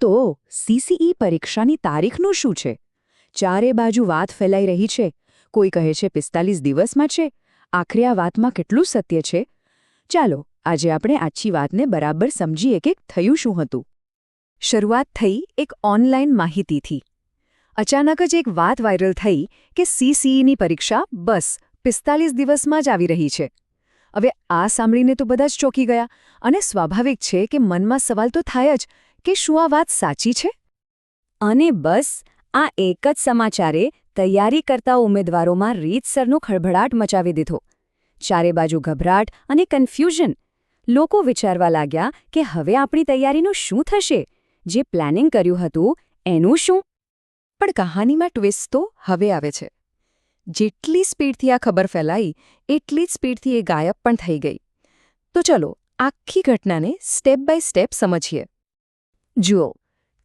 તો સીસીઈ પરીક્ષાની તારીખનું શું છે? ચારે બાજુ વાત ફેલાઈ રહી છે. કોઈ કહે છે 45 દિવસમાં છે. આખરે આ વાતમાં કેટલું સત્ય છે? ચાલો આજે આપણે આછી વાતને બરાબર સમજીએ કે થયું શું હતું. શરૂઆત થઈ એક ઓનલાઈન માહિતીથી. અચાનક જ એક વાત વાયરલ થઈ કે સીસીઈની પરીક્ષા બસ 45 દિવસમાં જ આવી રહી છે. હવે આ સાંભળીને તો બધા જ ચોંકી ગયા અને સ્વાભાવિક છે કે મનમાં સવાલ તો થાય જ કે શું આ વાત સાચી છે? અને બસ આ એક જ સમાચારે તૈયારી કરતા ઉમેદવારોમાં રીતસરનો ખળભળાટ મચાવી દીધો. ચારે બાજુ ગભરાટ અને કન્ફ્યુઝન. લોકો વિચારવા લાગ્યા કે હવે આપણી તૈયારીનું શું થશે? જે પ્લાનિંગ કર્યું હતું એનું શું? પણ કહાનીમાં ટ્વિસ્ટ તો હવે આવે છે. જેટલી સ્પીડથી આ ખબર ફેલાઈ એટલી જ સ્પીડથી એ ગાયબ પણ થઈ ગઈ. તો ચલો આખી ઘટનાને સ્ટેપ બાય સ્ટેપ સમજીએ. જુઓ,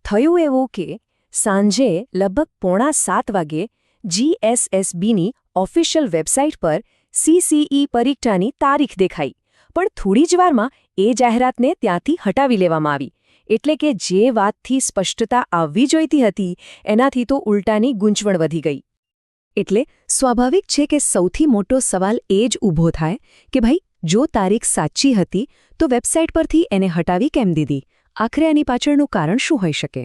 થયું એવું કે સાંજે લગભગ 6:45 વાગ્યે જીએસએસબીની ઓફિશિયલ વેબસાઇટ પર સીસીઈ પરીક્ષાની તારીખ દેખાઈ. પણ થોડી જ વારમાં એ જાહેરાતને ત્યાંથી હટાવી લેવામાં આવી. એટલે કે જે વાતથી સ્પષ્ટતા આવવી જોઈતી હતી એનાથી તો ઉલટાની ગૂંચવણ વધી ગઈ. એટલે સ્વાભાવિક છે કે સૌથી મોટો સવાલ એ જ ઊભો થાય કે ભાઈ જો તારીખ સાચી હતી તો વેબસાઇટ પરથી એને હટાવી કેમ દીધી? આખરે આની પાછળનું કારણ શું હોઈ શકે?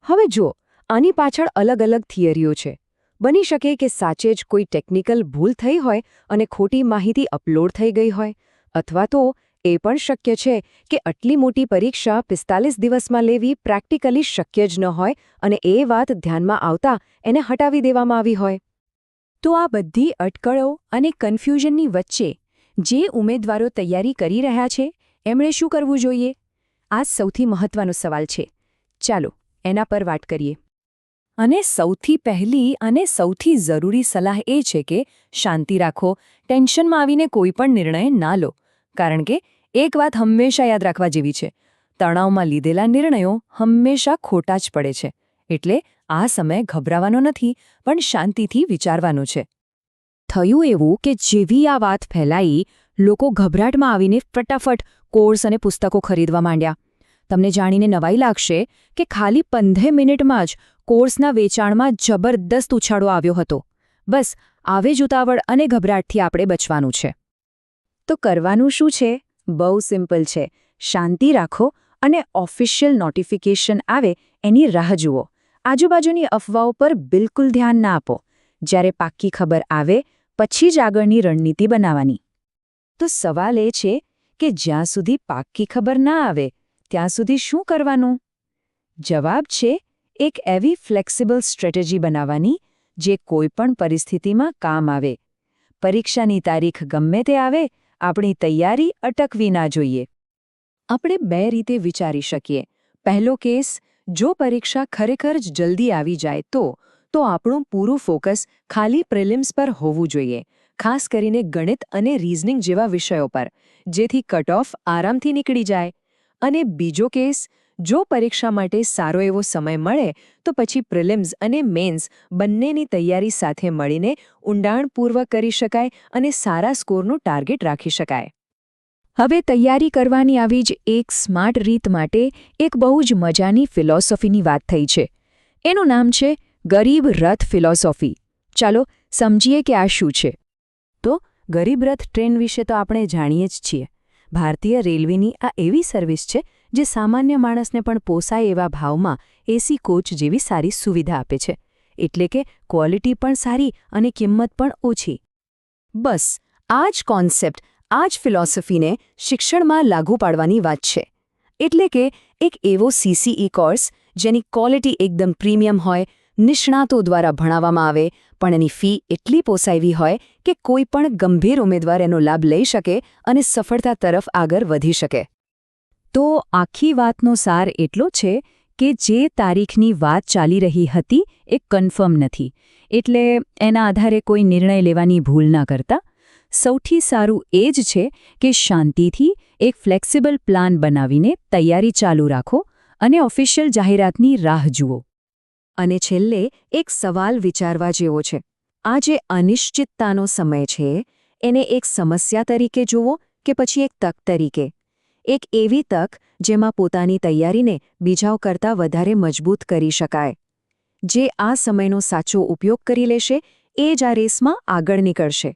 હવે જુઓ, આની પાછળ અલગ અલગ થિયરીઓ છે. બની શકે કે સાચે જ કોઈ ટેકનિકલ ભૂલ થઈ હોય અને ખોટી માહિતી અપલોડ થઈ ગઈ હોય. અથવા તો એ પણ શક્ય છે કે આટલી મોટી પરીક્ષા 45 દિવસમાં લેવી પ્રેક્ટિકલી શક્ય જ ન હોય અને એ વાત ધ્યાનમાં આવતા એને હટાવી દેવામાં આવી હોય. તો આ બધી અટકળો અને કન્ફ્યુઝનની વચ્ચે જે ઉમેદવારો તૈયારી કરી રહ્યા છે એમણે શું કરવું જોઈએ? આ સૌથી મહત્વનો સવાલ છે. ચાલો એના પર વાત કરીએ. અને સૌથી પહેલી અને સૌથી જરૂરી સલાહ એ છે કે શાંતિ રાખો. ટેન્શનમાં આવીને કોઈ પણ નિર્ણય ના લો. કારણ કે એક વાત હંમેશા યાદ રાખવા જેવી છે, તણાવમાં લીધેલા નિર્ણયો હંમેશા ખોટા જ પડે છે. એટલે આ સમય ગભરાવાનો નથી પણ શાંતિથી વિચારવાનો છે. થયું એવું કે જેવી આ વાત ફેલાઈ લોકો ગભરાટમાં આવીને ફટાફટ કોર્સ અને પુસ્તકો ખરીદવા માંડ્યા. તમને જાણીને નવાઈ લાગશે કે ખાલી 15 મિનિટમાં જ કોર્સના વેચાણમાં જબરદસ્ત ઉછાળો આવ્યો હતો. બસ આવે જ ઉતાવળ અને ગભરાટથી આપણે બચવાનું છે. તો કરવાનું શું છે? બહુ સિમ્પલ છે. શાંતિ રાખો અને ઓફિશિયલ નોટિફિકેશન આવે એની રાહ જુઓ. આજુબાજુની અફવાઓ પર બિલકુલ ધ્યાન ના આપો. જ્યારે પાક્કી ખબર આવે પછી જ આગળની રણનીતિ બનાવવાની. તો સવાલ એ છે કે જ્યાં સુધી પાક્કી ખબર ના આવે ત્યાં સુધી શું કરવાનું? જવાબ છે એક એવી ફ્લેક્સિબલ સ્ટ્રેટેજી બનાવવાની જે કોઈપણ પરિસ્થિતિમાં કામ આવે. પરીક્ષાની તારીખ ગમે તે આવે આપણી તૈયારી અટકવી ના જોઈએ. આપણે 2 રીતે વિચારી શકીએ. પહેલો કેસ, જો પરીક્ષા ખરેખર જ જલ્દી આવી જાય તો આપણું પૂરું ફોકસ ખાલી પ્રિલિમ્સ પર હોવું જોઈએ. ખાસ કરીને ગણિત અને રીઝનિંગ જેવા વિષયો પર, જેથી કટ ઓફ આરામથી નીકળી જાય. અને બીજો કેસ, જો પરીક્ષા માટે સારો એવો સમય મળે તો પછી પ્રિલિમ્સ અને મેન્સ બંનેની તૈયારી સાથે મળીને ઊંડાણપૂર્વક કરી શકાય અને સારા સ્કોરનું ટાર્ગેટ રાખી શકાય. હવે તૈયારી કરવાની આવી જ એક સ્માર્ટ રીત માટે એક બહુ જ મજાની ફિલોસોફીની વાત થઈ છે. એનું નામ છે ગરીબ રથ ફિલોસોફી. ચાલો સમજીએ કે આ શું છે. તો ગરીબ રથ ટ્રેન વિશે તો આપણે જાણીએ જ છીએ. ભારતીય રેલવેની આ એવી સર્વિસ છે જે સામાન્ય માણસને પણ પોસાય એવા ભાવમાં એસી કોચ જેવી સારી સુવિધા આપે છે. એટલે કે ક્વોલિટી પણ સારી અને કિંમત પણ ઓછી. બસ આ જ કોન્સેપ્ટ, આ જ ફિલોસોફીને શિક્ષણમાં લાગુ પાડવાની વાત છે. એટલે કે એક એવો સીસીઈ કોર્સ જેની ક્વોલિટી એકદમ પ્રીમિયમ હોય, નિષ્ણાતો દ્વારા ભણાવવામાં આવે, પણ એની ફી એટલી પોસાયવી હોય કે કોઈ પણ ગંભીર ઉમેદવાર એનો લાભ લઈ શકે અને સફળતા તરફ આગળ વધી શકે. તો આખી વાતનો સાર એટલો છે કે જે તારીખની વાત ચાલી રહી હતી એ કન્ફર્મ નથી. એટલે એના આધારે કોઈ નિર્ણય લેવાની ભૂલ ના કરતા. સૌથી સારું એ જ છે કે શાંતિથી એક ફ્લેક્સિબલ પ્લાન બનાવીને તૈયારી ચાલુ રાખો અને ઓફિશિયલ જાહેરાતની રાહ જુઓ. અને છેલ્લે એક સવાલ વિચારવા જેવો છે. આ જે અનિશ્ચિતતાનો સમય છે એને એક સમસ્યા તરીકે જુઓ કે પછી એક તક તરીકે? એક એવી તક જેમાં પોતાની તૈયારીને બીજાઓ કરતાં વધારે મજબૂત કરી શકાય. જે આ સમયનો સાચો ઉપયોગ કરી લેશે એ જ આ રેસમાં આગળ નીકળશે.